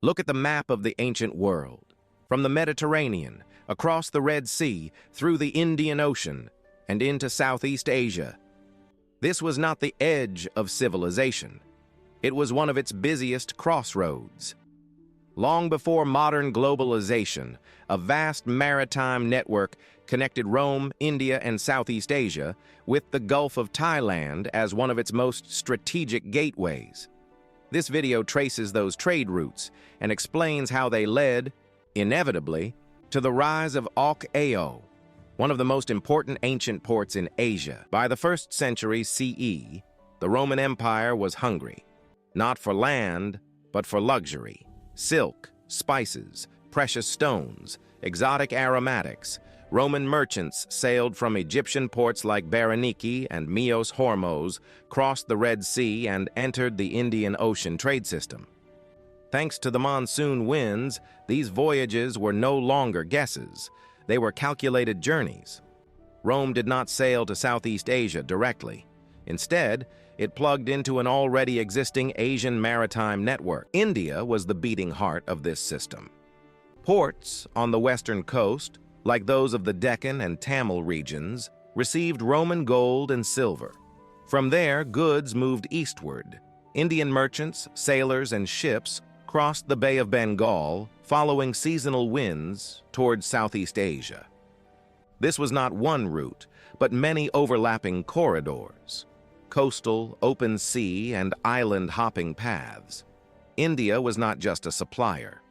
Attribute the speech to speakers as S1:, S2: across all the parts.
S1: Look at the map of the ancient world. From the Mediterranean, across the Red Sea, through the Indian Ocean, and into Southeast Asia. This was not the edge of civilization. It was one of its busiest crossroads. Long before modern globalization, a vast maritime network connected Rome, India, and Southeast Asia with the Gulf of Thailand as one of its most strategic gateways. This video traces those trade routes and explains how they led, inevitably, to the rise of Archaeology, one of the most important ancient ports in Asia. By the 1st century CE, the Roman Empire was hungry, not for land, but for luxury. Silk, spices, precious stones, exotic aromatics. Roman merchants sailed from Egyptian ports like Berenike and Myos Hormuz, crossed the Red Sea, and entered the Indian Ocean trade system. Thanks to the monsoon winds, these voyages were no longer guesses. They were calculated journeys. Rome did not sail to Southeast Asia directly. Instead, it plugged into an already existing Asian maritime network. India was the beating heart of this system. Ports on the western coast, like those of the Deccan and Tamil regions, received Roman gold and silver. From there, goods moved eastward. Indian merchants, sailors, and ships crossed the Bay of Bengal, following seasonal winds towards Southeast Asia. This was not one route, but many overlapping corridors, coastal, open sea, and island-hopping paths. India was not just a supplier.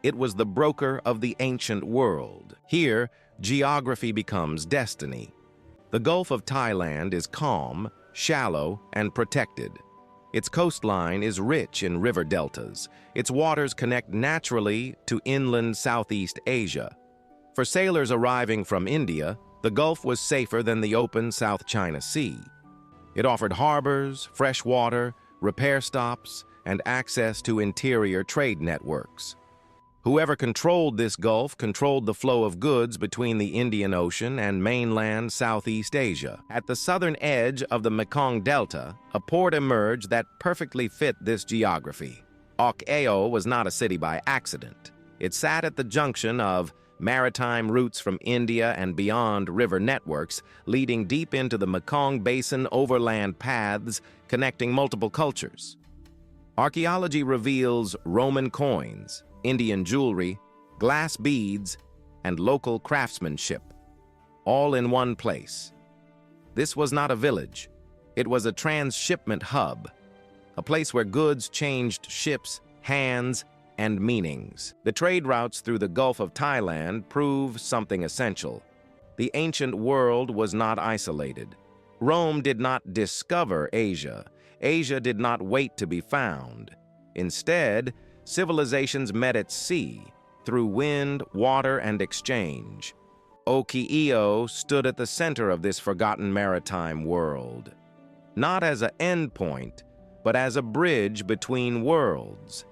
S1: It was the broker of the ancient world. Here, geography becomes destiny. The Gulf of Thailand is calm, shallow, and protected. Its coastline is rich in river deltas. Its waters connect naturally to inland Southeast Asia. For sailors arriving from India, the Gulf was safer than the open South China Sea. It offered harbors, fresh water, repair stops, and access to interior trade networks. Whoever controlled this Gulf controlled the flow of goods between the Indian Ocean and mainland Southeast Asia. At the southern edge of the Mekong Delta, a port emerged that perfectly fit this geography. Archaeology was not a city by accident. It sat at the junction of maritime routes from India and beyond river networks, leading deep into the Mekong Basin overland paths connecting multiple cultures. Archaeology reveals Roman coins, Indian jewelry, glass beads, and local craftsmanship, all in one place. This was not a village. It was a transshipment hub, a place where goods changed ships, hands, and meanings. The trade routes through the Gulf of Thailand prove something essential. The ancient world was not isolated. Rome did not discover Asia. Asia did not wait to be found. Instead, civilizations met at sea, through wind, water, and exchange. Archaeology stood at the center of this forgotten maritime world, not as an endpoint, but as a bridge between worlds.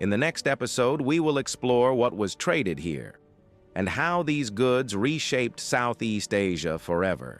S1: In the next episode, we will explore what was traded here, and how these goods reshaped Southeast Asia forever.